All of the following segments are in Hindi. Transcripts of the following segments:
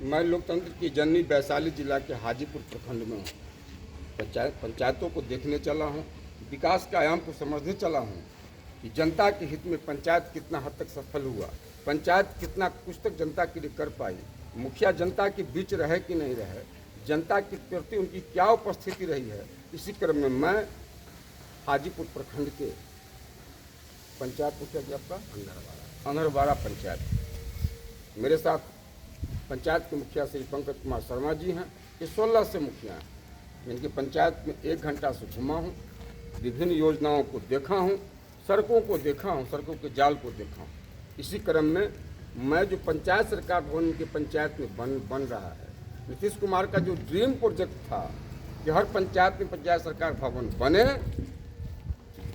मैं लोकतंत्र की जननी वैशाली जिला के हाजीपुर प्रखंड में हूँ। पंचायतों को देखने चला हूँ, विकास के आयाम को समझने चला हूँ कि जनता के हित में पंचायत कितना हद तक सफल हुआ, पंचायत कितना कुछ तक जनता के लिए कर पाई, मुखिया जनता के बीच रहे कि नहीं रहे, जनता के प्रति उनकी क्या उपस्थिति रही है। इसी क्रम में मैं हाजीपुर प्रखंड के पंचायत मुखिया जी आपका अनहरवाड़ा पंचायत, मेरे साथ पंचायत के मुखिया श्री पंकज कुमार शर्मा जी हैं। ये 16 से मुखिया हैं। इनकी पंचायत में 1 घंटा से घुमा हूँ, विभिन्न योजनाओं को देखा हूँ, सड़कों को देखा हूँ, सड़कों के जाल को देखा हूँ। इसी क्रम में मैं जो पंचायत सरकार भवन के पंचायत में बन रहा है, नीतीश कुमार का जो ड्रीम प्रोजेक्ट था कि हर पंचायत में पंचायत सरकार भवन बने,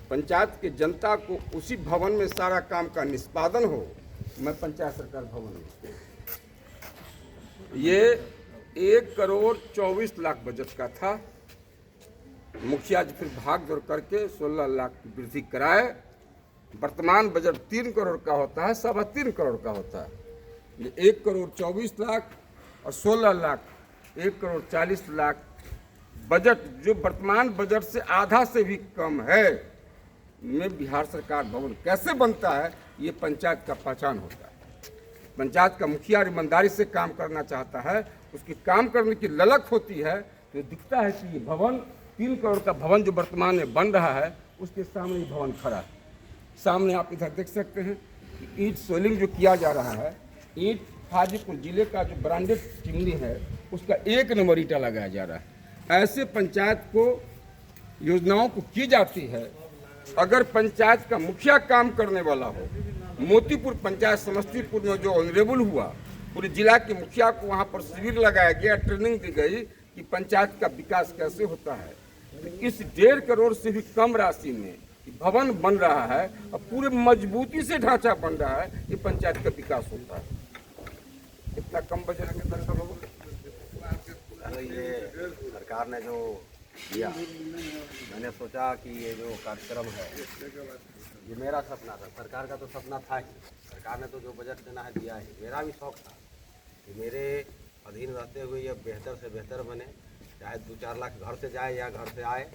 पंचायत के जनता को उसी भवन में सारा काम का निष्पादन हो, मैं पंचायत सरकार भवन में ये 1,24,00,000 बजट का था। मुखिया जी फिर भाग दौड़ करके 16 लाख की वृद्धि कराए। वर्तमान बजट 3 करोड़ का होता है, 3.25 करोड़ का होता है। ये 1,24,00,000 और 16 लाख 1,40,00,000 बजट जो वर्तमान बजट से आधा से भी कम है में बिहार सरकार भवन कैसे बनता है, ये पंचायत का पहचान होता है। पंचायत का मुखिया ईमानदारी से काम करना चाहता है, उसकी काम करने की ललक होती है, तो दिखता है कि ये भवन 3 करोड़ का भवन जो वर्तमान में बन रहा है, उसके सामने ही भवन खड़ा है। सामने आप इधर देख सकते हैं कि ईंट सोलिंग जो किया जा रहा है, ईंट हाजीपुर जिले का जो ब्रांडेड चिमनी है उसका 1 नंबर ईंटा लगाया जा रहा है। ऐसे पंचायत को योजनाओं को की जाती है। अगर पंचायत का मुखिया काम करने वाला हो, मोतीपुर पंचायत समस्तीपुर में जो ऑनरेबल हुआ, पूरे जिला के मुखिया को वहाँ पर शिविर लगाया गया, ट्रेनिंग दी गई कि पंचायत का विकास कैसे होता है। तो इस 1.5 करोड़ से भी कम राशि में भवन बन रहा है और पूरे मजबूती से ढांचा बन रहा है, ये पंचायत का विकास होता है। इतना कम बजट के अंदर सब लोग ये सरकार ने जो दिया, मैंने सोचा कि ये जो कार्यक्रम है ये मेरा सपना था। सरकार का तो सपना था ही, सरकार ने तो जो बजट देना है दिया है। मेरा भी शौक था कि मेरे अधीन रहते हुए ये बेहतर से बेहतर बने, चाहे 2-4 लाख घर से जाए या घर से आए,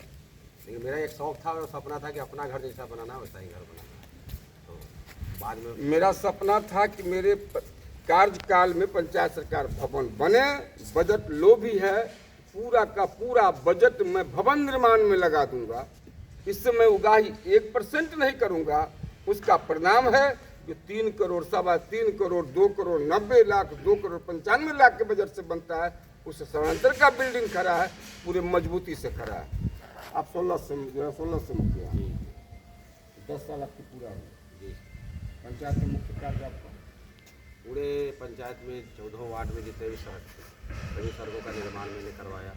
लेकिन मेरा एक शौक था और सपना था कि अपना घर जैसा बनाना वैसा ही घर बनाना। तो बाद में मेरा सपना था कि मेरे कार्यकाल में पंचायत सरकार भवन बने। बजट लो भी है, पूरा का पूरा बजट मैं भवन निर्माण में लगा दूंगा। इससे मैं उगाही 1% नहीं करूंगा। उसका परिणाम है जो 3 करोड़, 3.25 करोड़, 2 करोड़ 90 लाख, 2 करोड़ 95 लाख के बजट से बनता है, उससे समांतर का बिल्डिंग खड़ा है, पूरे मजबूती से खड़ा है। आप 16 से मुखिया 10 साल आपके पूरा हो जी। पंचायत में मुख्य कार्य आपका पूरे पंचायत में 14 वार्ड में जितने भी सड़क थे सभी सड़कों का निर्माण मैंने करवाया।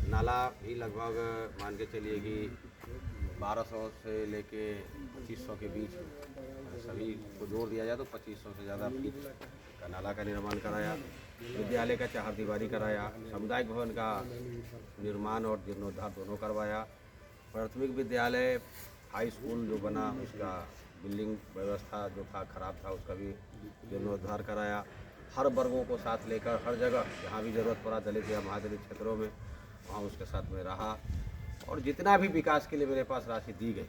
नाला भी लगभग मान के चलिए कि 1200 से लेके 2500 के बीच में सभी को जोड़ दिया जाए तो 2500 से ज़्यादा फीट का नाला का निर्माण कराया। विद्यालय का 4 दीवारी कराया। सामुदायिक भवन का निर्माण और जीर्णोद्धार दोनों करवाया। प्राथमिक विद्यालय, हाई स्कूल जो बना उसका बिल्डिंग व्यवस्था जो था खराब था, उसका भी जीर्णोद्धार कराया। हर वर्गों को साथ लेकर हर जगह जहाँ भी ज़रूरत पड़ा, दलित या महादलित क्षेत्रों में, वहाँ उसके साथ में रहा। और जितना भी विकास के लिए मेरे पास राशि दी गई,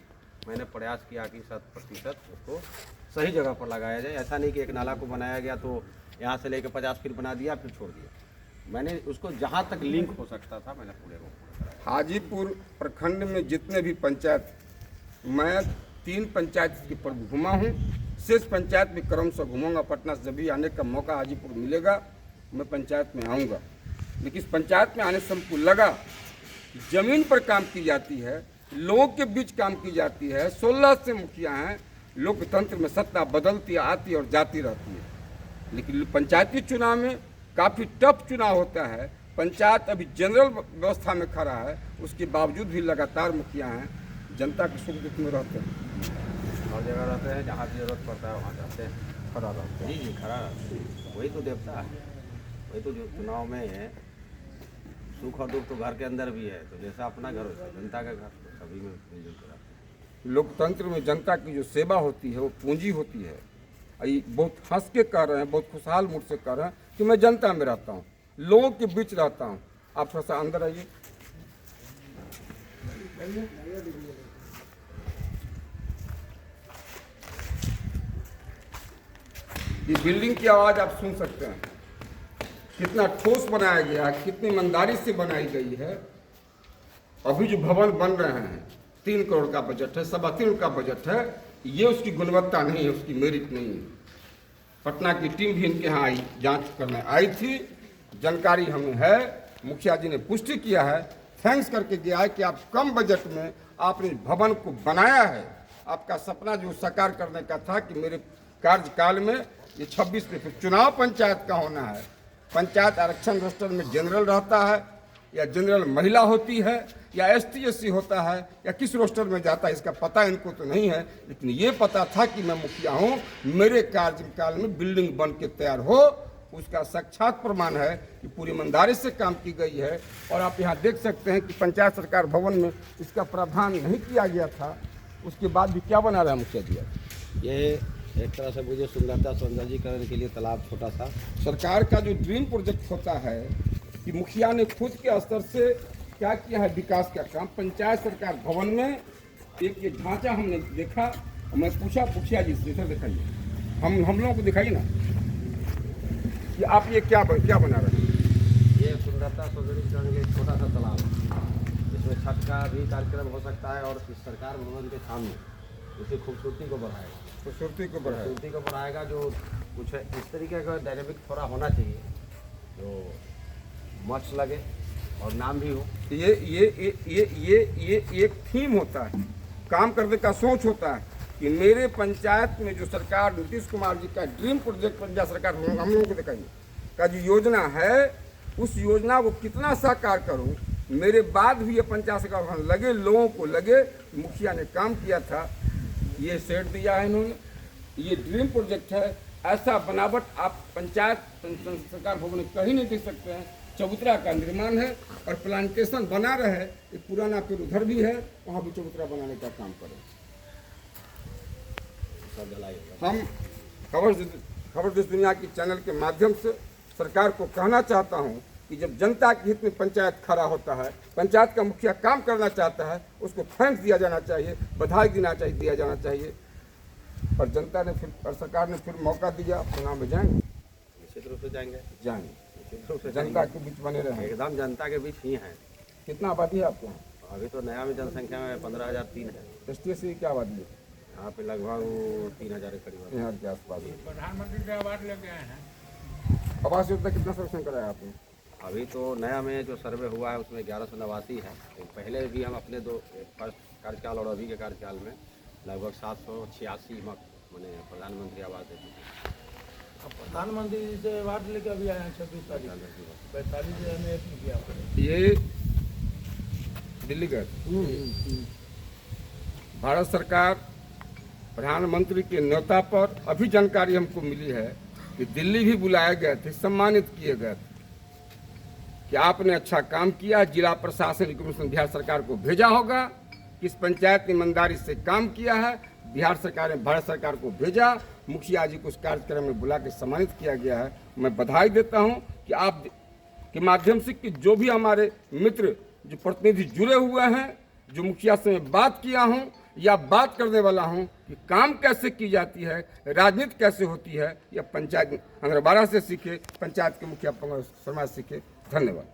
मैंने प्रयास किया कि 100% उसको सही जगह पर लगाया जाए। ऐसा नहीं कि एक नाला को बनाया गया तो यहाँ से लेकर 50 फीट बना दिया फिर छोड़ दिया। मैंने उसको जहाँ तक लिंक हो सकता था मैंने पूरे को कराया। हाजीपुर प्रखंड में जितने भी पंचायत, मैं 3 पंचायत के पर घुमा हूँ, शेष पंचायत में क्रमशः घूमूंगा। पटना से जब भी आने का मौका हाजीपुर मिलेगा मैं पंचायत में आऊँगा। लेकिन इस पंचायत में आने से हमको लगा कि ज़मीन पर काम की जाती है, लोगों के बीच काम की जाती है। 16 से मुखिया हैं, लोकतंत्र में सत्ता बदलती आती और जाती रहती है, लेकिन पंचायती चुनाव में काफ़ी टफ चुनाव होता है। पंचायत अभी जनरल व्यवस्था में खड़ा है, उसके बावजूद भी लगातार मुखिया हैं, जनता के सुख दुख में रहते हैं। हर जगह रहते हैं, जहाँ भी जरूरत पड़ता है वहाँ जाते हैं, खड़ा रहते हैं। जी खड़ा रहते हैं, वही तो देवता है। वही तो जो चुनाव में है, सुख और दुख तो घर के अंदर भी है। तो जैसा अपना घर वैसा जनता का घर, तो सभी में मिलजुल कर रहते हैं। लोकतंत्र में जनता की जो सेवा होती है वो पूंजी होती है। ये बहुत हंस के कह रहे हैं, बहुत खुशहाल मूड से कह रहे हैं कि मैं जनता में रहता हूँ, लोगों के बीच रहता हूँ। आप थोड़ा सा अंदर आइए। ये बिल्डिंग की आवाज आप सुन सकते हैं, कितना ठोस बनाया गया है, कितनी ईमानदारी से बनाई गई है। अभी जो भवन बन रहे हैं 3 करोड़ का बजट है, 3.25 करोड़ का बजट है। ये उसकी गुणवत्ता नहीं है, उसकी मेरिट नहीं है। पटना की टीम भी इनके यहाँ आई, जांच करने आई थी, जानकारी हमें है, मुखिया जी ने पुष्टि किया है, थैंक्स करके गया है कि आप कम बजट में आपने भवन को बनाया है। आपका सपना जो साकार करने का था कि मेरे कार्यकाल में ये 26 में फिर चुनाव पंचायत का होना है, पंचायत आरक्षण रोस्टर में जनरल रहता है या जनरल महिला होती है या ST SC होता है या किस रोस्टर में जाता है, इसका पता इनको तो नहीं है, लेकिन ये पता था कि मैं मुखिया हूँ, मेरे कार्यकाल में बिल्डिंग बन के तैयार हो। उसका साक्षात प्रमाण है कि पूरी ईमानदारी से काम की गई है। और आप यहाँ देख सकते हैं कि पंचायत सरकार भवन में इसका प्रावधान नहीं किया गया था, उसके बाद भी क्या बना रहा है मुखिया जी? ये एक तरह से मुझे सुंदरता सौंदर्यीकरण के लिए तालाब छोटा सा। सरकार का जो ड्रीम प्रोजेक्ट होता है कि मुखिया ने खुद के स्तर से क्या किया है विकास का काम। पंचायत सरकार भवन में एक ये ढांचा हमने देखा, मैं पूछा मुखिया जी से, दिखाइए, हम लोगों को दिखाइए ना कि आप ये क्या बना रहे हैं। ये सुंदरता सौंदर्यीकरण के लिए छोटा सा तालाब है, इसमें छठ का भी कार्यक्रम हो सकता है और इस सरकार भवन के सामने उसकी खूबसूरती को बढ़ाएगा। जो कुछ इस तरीके का डायनेमिक थोड़ा होना चाहिए जो मस्त लगे और नाम भी हो। ये एक थीम होता है, काम करने का सोच होता है कि मेरे पंचायत में जो सरकार नीतीश कुमार जी का ड्रीम प्रोजेक्ट पंचायत सरकार हम लोगों को दिखाइए का जो योजना है, उस योजना को कितना साकार करूं, मेरे बाद भी ये पंचायत सरकार लगे, लोगों को लगे मुखिया ने काम किया था। ये सेट दिया है इन्होंने, ये ड्रीम प्रोजेक्ट है। ऐसा बनावट आप पंचायत सरकार भवन में कहीं नहीं देख सकते हैं। चबूतरा का निर्माण है और प्लांटेशन बना रहे, ये पुराना पेड़ उधर भी है, वहाँ भी चबूतरा बनाने का काम करें। हम खबर देश दुनिया की चैनल के माध्यम से सरकार को कहना चाहता हूँ कि जब जनता के हित में पंचायत खड़ा होता है, पंचायत का मुखिया काम करना चाहता है, उसको थैंक्स दिया जाना चाहिए, बधाई दिया जाना चाहिए। और जनता ने फिर और सरकार ने फिर मौका दिया, चुनाव में जाएंगे, निश्चित रूप से जाएंगे। निश्चित रूप से जनता के बीच बने रहे, एकदम जनता के बीच ही हैं। कितना आबादी है आपके यहाँ? अभी तो नया में जनसंख्या में 15,003 है। ST SC की क्या आबादी है? यहाँ पे लगभग 3,000 के करीब यहाँ के आसपास। प्रधानमंत्री से अवार्ड लेके आए हैं। आवास योजना कितना सर्वेक्षण कराया आपने? अभी तो नया में जो सर्वे हुआ है उसमें 1189 है। पहले भी हम अपने फर्स्ट कार्यकाल और अभी के कार्यकाल में लगभग 786 मैंने प्रधानमंत्री आवास देते थे। अब प्रधानमंत्री जी से अवार्ड लेके अभी आए हैं 26 तारीख 45 में एक किया आपने। ये दिल्ली गए, भारत सरकार प्रधानमंत्री के न्योता पर अभी जानकारी हमको मिली है कि दिल्ली भी बुलाए गए थे, सम्मानित किए गए थे कि आपने अच्छा काम किया। जिला प्रशासन रिकमेंडेशन बिहार सरकार को भेजा होगा, इस पंचायत ने ईमानदारी से काम किया है, बिहार सरकार ने भारत सरकार को भेजा, मुखिया जी को उस कार्यक्रम में बुला के सम्मानित किया गया है। मैं बधाई देता हूं कि आप के माध्यम से कि जो भी हमारे मित्र जो प्रतिनिधि जुड़े हुए हैं, जो मुखिया से मैं बात किया हूं या बात करने वाला हूं कि काम कैसे की जाती है, राजनीति कैसे होती है, या पंचायत अंग्रबाड़ा से सीखे, पंचायत के मुखिया शर्मा सीखे। धन्यवाद।